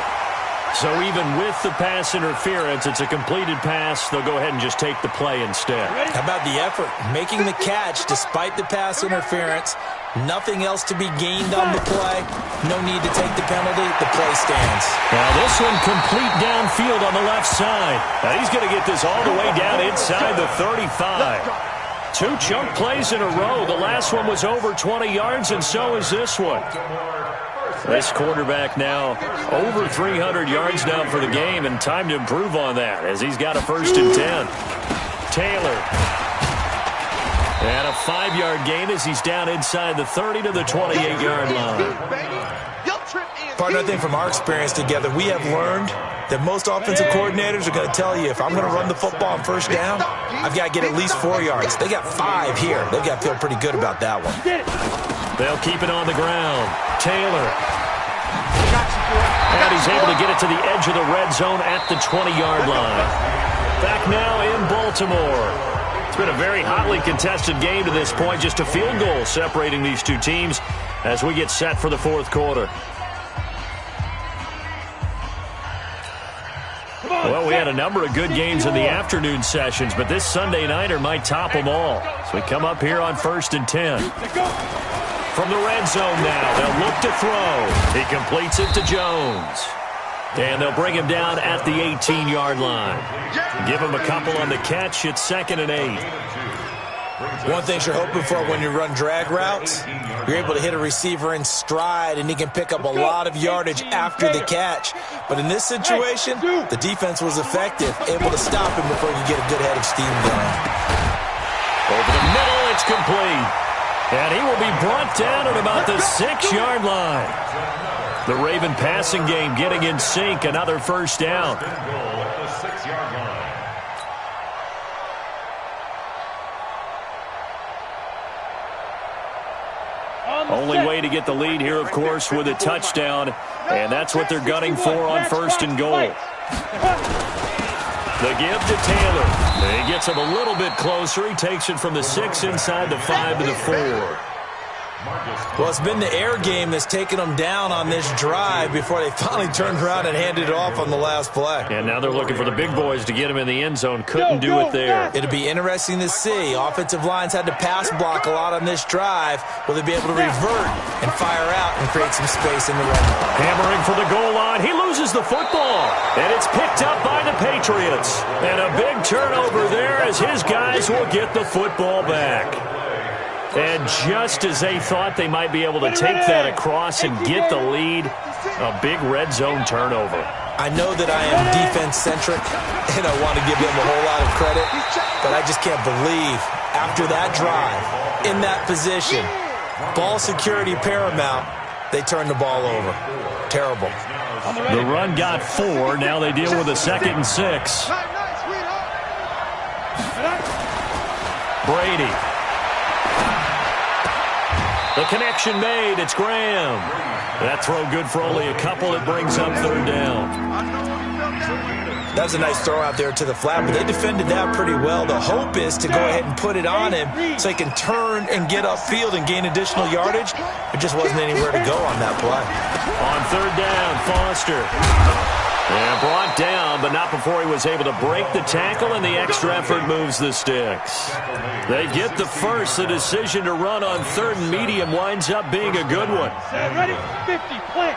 So even with the pass interference, it's a completed pass. They'll go ahead and just take the play instead. How about the effort? Making the catch despite the pass interference. Nothing else to be gained on the play. No need to take the penalty. The play stands. Now this one complete downfield on the left side. Now he's going to get this all the way down inside the 35. 2 chunk plays in a row. The last one was over 20 yards, and so is this one. This quarterback now over 300 yards now for the game, and time to improve on that as he's got a 1st and 10. Taylor. And a 5-yard gain as he's down inside the 30 to the 28-yard line. Partner, I think from our experience together, we have learned that most offensive coordinators are going to tell you, if I'm going to run the football on first down, I've got to get at least 4 yards. They got 5 here. They've got to feel pretty good about that one. They'll keep it on the ground. Taylor. And he's able to get it to the edge of the red zone at the 20-yard line. Back now in Baltimore. It's been a very hotly contested game to this point. Just a field goal separating these two teams as we get set for the 4th quarter. Well, we had a number of good games in the afternoon sessions, but this Sunday nighter might top them all. So we come up here on 1st and 10. From the red zone now, they'll look to throw. He completes it to Jones. And they'll bring him down at the 18-yard line. Give him a couple on the catch. It's 2nd and 8. One thing you're hoping for when you run drag routes, you're able to hit a receiver in stride, and he can pick up a lot of yardage after the catch. But in this situation, the defense was effective, able to stop him before you get a good head of steam going. Over the middle, it's complete. And he will be brought down at about the 6-yard line. The Raven passing game getting in sync. Another 1st down. Only way to get the lead here, of course, with a touchdown. And that's what they're gunning for on 1st and goal. The give to Taylor. He gets him a little bit closer. He takes it from the 6 inside the 5 to the 4. Well, it's been the air game that's taken them down on this drive before they finally turned around and handed it off on the last play. And now they're looking for the big boys to get him in the end zone. Couldn't do it there. It'll be interesting to see. Offensive lines had to pass block a lot on this drive. Will they be able to revert and fire out and create some space in the run? Hammering for the goal line. He loses the football. And it's picked up by the Patriots. And a big turnover there as his guys will get the football back. And just as they thought they might be able to take that across and get the lead, a big red zone turnover. I know that I am defense-centric, and I want to give them a whole lot of credit, but I just can't believe after that drive, in that position, ball security paramount, they turn the ball over. Terrible. The run got 4. Now they deal with a 2nd and 6. Brady. The connection made. It's Graham. That throw good for only a couple. It brings up 3rd down. That was a nice throw out there to the flat, but they defended that pretty well. The hope is to go ahead and put it on him so he can turn and get upfield and gain additional yardage. There just wasn't anywhere to go on that play. On 3rd down, Foster. And brought down, but not before he was able to break the tackle, and the extra effort moves the sticks. They get the first. The decision to run on 3rd and medium winds up being a good one. Ready? 50, play.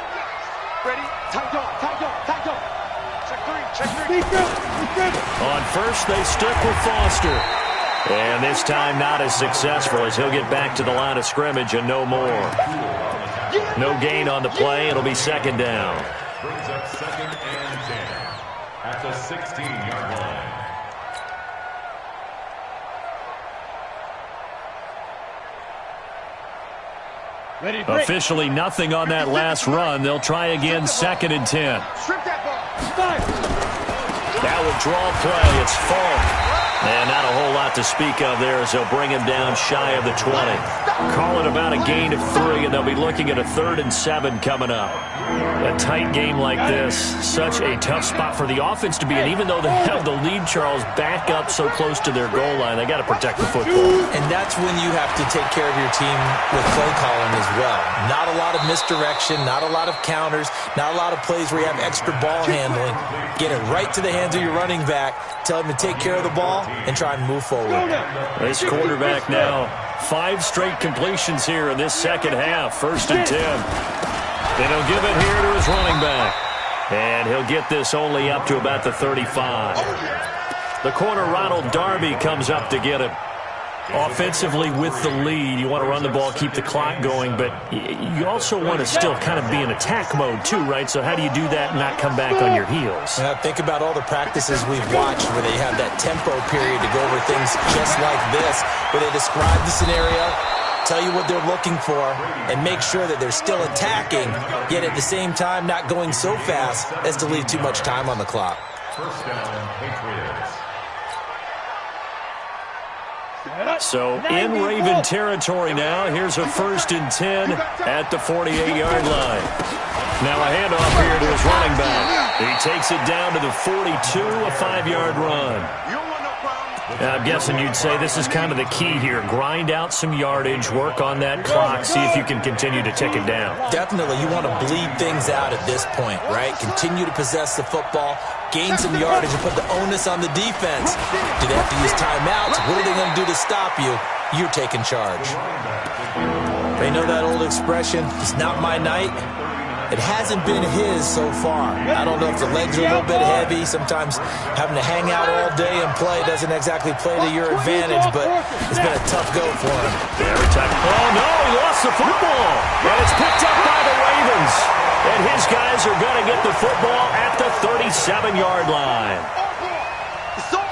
Ready? Tight dog, tight dog, tight dog. Check 3. On 1st, they stick with Foster. And this time not as successful as he'll get back to the line of scrimmage and no more. No gain on the play. It'll be 2nd down. Brings up 2nd and 10 at the 16-yard line. Officially nothing on that last run. They'll try again, 2nd and 10. That would draw play. It's Falk. And not a whole lot to speak of there as they'll bring him down shy of the 20. Call it about a gain of 3, and they'll be looking at a 3rd and 7 coming up. A tight game like this, such a tough spot for the offense to be in. Even though they have the lead, Charles, back up so close to their goal line, they got to protect the football. And that's when you have to take care of your team with play calling as well. Not a lot of misdirection, not a lot of counters, not a lot of plays where you have extra ball handling. Get it right to the hands of your running back, tell him to take care of the ball, and try and move forward. This quarterback now, 5 straight completions here in this 2nd half. 1st and 10. Then he'll give it here to his running back. And he'll get this only up to about the 35. The corner, Ronald Darby, comes up to get him. Offensively with the lead, you want to run the ball, keep the clock going, but you also want to still kind of be in attack mode too, right? So how do you do that and not come back on your heels? Think about all the practices we've watched where they have that tempo period to go over things just like this, where they describe the scenario, tell you what they're looking for, and make sure that they're still attacking, yet at the same time not going so fast as to leave too much time on the clock. 1st down, Patriots. So in Raven territory now. Here's a 1st and 10 at the 48-yard line. Now a handoff here to his running back. He takes it down to the 42, a 5-yard run. I'm guessing you'd say this is kind of the key here. Grind out some yardage, work on that clock, see if you can continue to tick it down. Definitely. You want to bleed things out at this point, right? Continue to possess the football, gain some yardage, and put the onus on the defense. Do they have to use timeouts? What are they going to do to stop you? You're taking charge. They know that old expression, it's not my night. It hasn't been his so far. I don't know if the legs are a little bit heavy. Sometimes having to hang out all day and play doesn't exactly play to your advantage, but it's been a tough go for him. Very tough. Oh, no, he lost the football. And it's picked up by the Ravens. And his guys are going to get the football at the 37-yard line.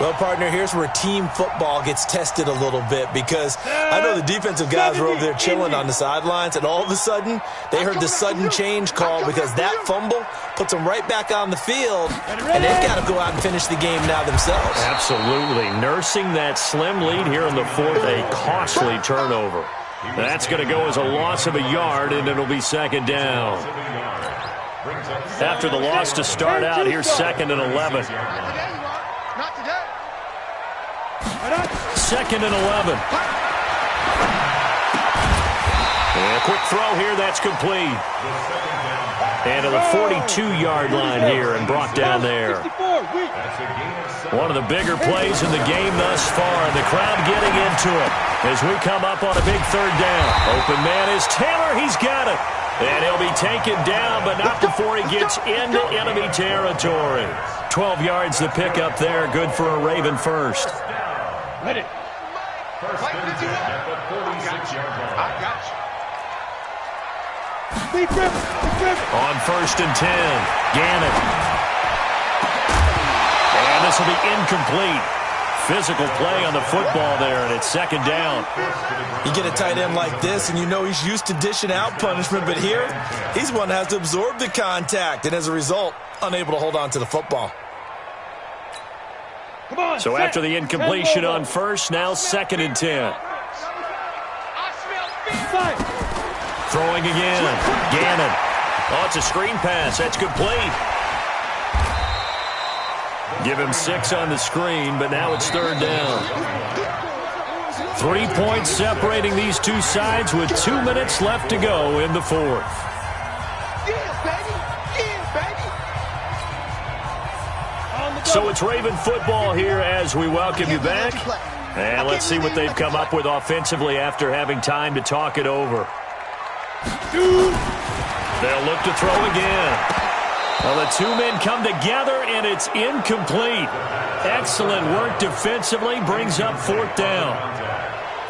Well, partner, here's where team football gets tested a little bit because I know the defensive guys were over there chilling on the sidelines, and all of a sudden they heard the sudden change call because that fumble puts them right back on the field, and they've got to go out and finish the game now themselves. Absolutely. Nursing that slim lead here in the 4th, a costly turnover. That's going to go as a loss of a yard, and it'll be 2nd down. After the loss to start out, here's 2nd and 11. 2nd and 11. And a quick throw here, that's complete. And to the 42-yard line here and brought down there. One of the bigger plays in the game thus far, and the crowd getting into it as we come up on a big 3rd down. Open man is Taylor, he's got it. And he'll be taken down, but not before he gets into enemy territory. 12 yards the pickup there, good for a Raven first. Ready. 1st and 10 at the 46-yard line. I got you. On 1st and 10, Gannon. And this will be incomplete. physical play on the football there, and it's second down. You get a tight end like this, and you know he's used to dishing out punishment, but here, he's one that has to absorb the contact, and as a result, unable to hold on to the football. So after the incompletion on first, now second and 10. Throwing again. Gannon. Oh, it's a screen pass. That's complete. Give him 6 on the screen, but now it's third down. 3 points separating these two sides with 2 minutes left to go in the fourth. So it's Raven football here as we welcome you back. And let's see what they've come up with offensively after having time to talk it over. They'll look to throw again. Well, the two men come together, and it's incomplete. Excellent work defensively brings up fourth down.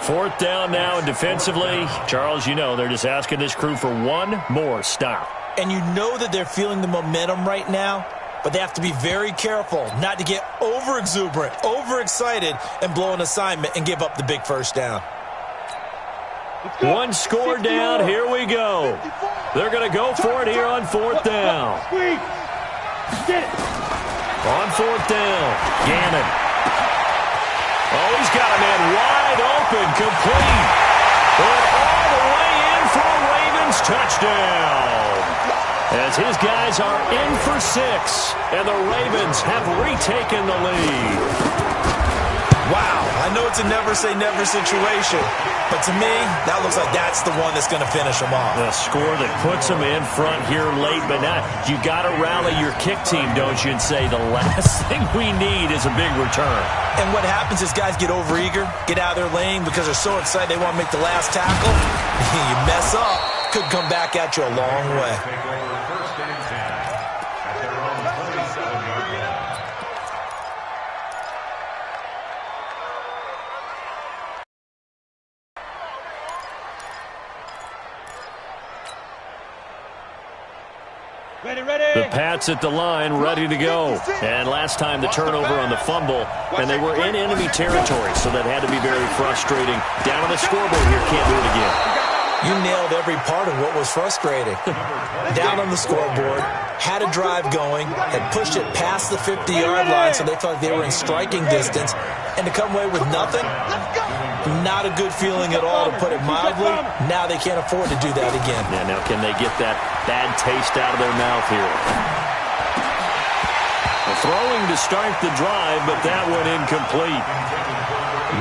Fourth down now, and defensively, Charles, you know, they're just asking this crew for one more stop. And you know that they're feeling the momentum right now, but they have to be very careful not to get over-exuberant, overexcited, and blow an assignment and give up the big first down. One score down. Here we go. They're going to go for it here on fourth down. On fourth down, Gannon. Oh, he's got a man wide open, complete. And all the way in for a Ravens touchdown. As his guys are in for 6, and the Ravens have retaken the lead. Wow, I know it's a never-say-never situation, but to me, that looks like that's the one that's going to finish them off. The score that puts them in front here late, but now you got to rally your kick team, don't you, and say the last thing we need is a big return. And what happens is guys get overeager, get out of their lane because they're so excited they want to make the last tackle. You mess up, could come back at you a long way. The Pats at the line, ready to go. And last time the turnover on the fumble, and they were in enemy territory, so that had to be very frustrating. Down on the scoreboard here, can't do it again. You nailed every part of what was frustrating. Down on the scoreboard, had a drive going, had pushed it past the 50-yard line, so they thought they were in striking distance, and to come away with nothing, not a good feeling at all, to put it mildly. Now they can't afford to do that again. Yeah, now can they get that bad taste out of their mouth here? Throwing to start the drive, but that one incomplete.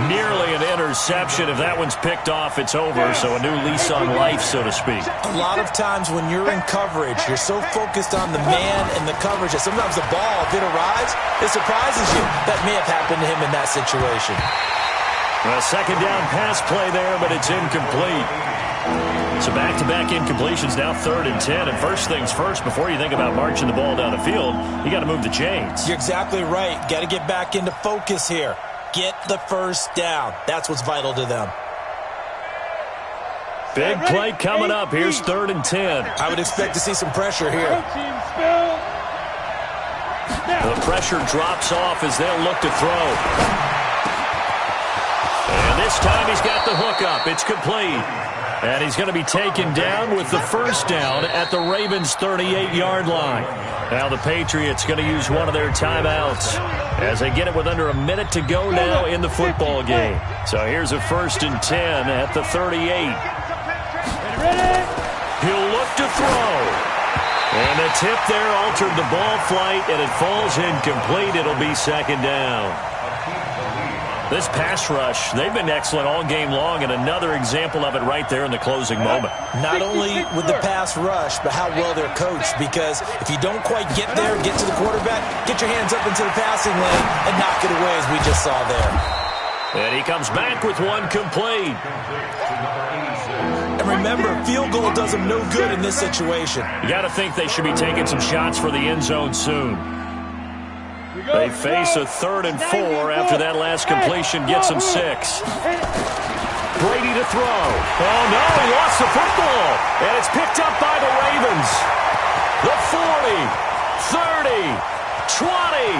Nearly an interception. If that one's picked off, it's over, so a new lease on life, so to speak. A lot of times when you're in coverage, you're so focused on the man and the coverage that sometimes the ball, if it arrives, it surprises you. That may have happened to him in that situation. A second down pass play there, but it's incomplete. So back-to-back incompletions, now third and 10. And first things first, before you think about marching the ball down the field, you got to move the chains. You're exactly right. Got to get back into focus here. Get the first down. That's what's vital to them. Big play coming up. Here's third and 10. I would expect to see some pressure here. The pressure drops off as they'll look to throw. And this time he's got the hook up. It's complete. And he's going to be taken down with the first down at the Ravens' 38-yard line. Now the Patriots going to use one of their timeouts as they get it with under a minute to go now in the football game. So here's a first and 10 at the 38. He'll look to throw. And the tip there altered the ball flight, and it falls incomplete. It'll be second down. This pass rush, they've been excellent all game long, and another example of it right there in the closing moment. Not only with the pass rush, but how well they're coached, because if you don't quite get there, get to the quarterback, get your hands up into the passing lane and knock it away as we just saw there. And he comes back with one complete. And remember, field goal does them no good in this situation. You got to think they should be taking some shots for the end zone soon. They face a 3rd and 4 after that last completion gets them 6. Brady to throw. Oh, no, he lost the football. And it's picked up by the Ravens. The 40, 30, 20.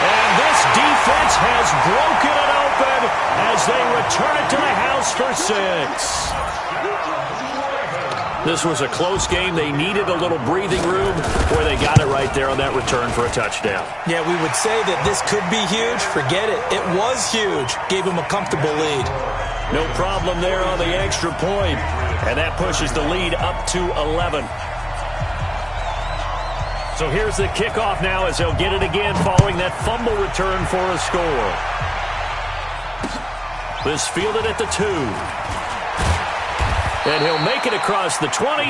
And this defense defense has broken it open as they return it to the house for 6. This was a close game. They needed a little breathing room where they got it right there on that return for a touchdown. Yeah, we would say that this could be huge. Forget it. It was huge. Gave them a comfortable lead. No problem there on the extra point. And that pushes the lead up to 11. So here's the kickoff now as they'll get it again following that fumble return for a score. This fielded at the 2. And he'll make it across the 20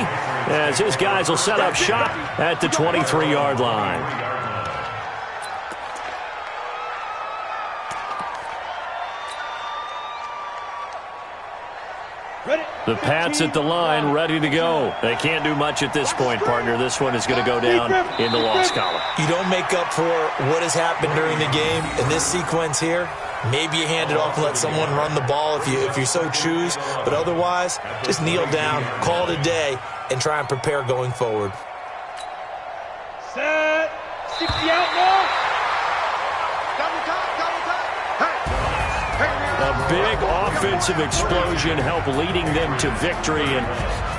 as his guys will set up shop at the 23-yard line. The Pats at the line, ready to go. They can't do much at this point, partner. This one is going to go down in the loss column. You don't make up for what has happened during the game in this sequence here. Maybe you hand it off and let someone run the ball if you so choose. But otherwise, just kneel down, call it a day, and try and prepare going forward. Set. 60 out now. Double time. A big offensive explosion helped leading them to victory. And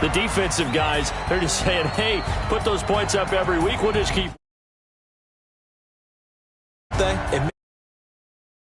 the defensive guys, they're just saying, hey, put those points up every week. We'll just keep...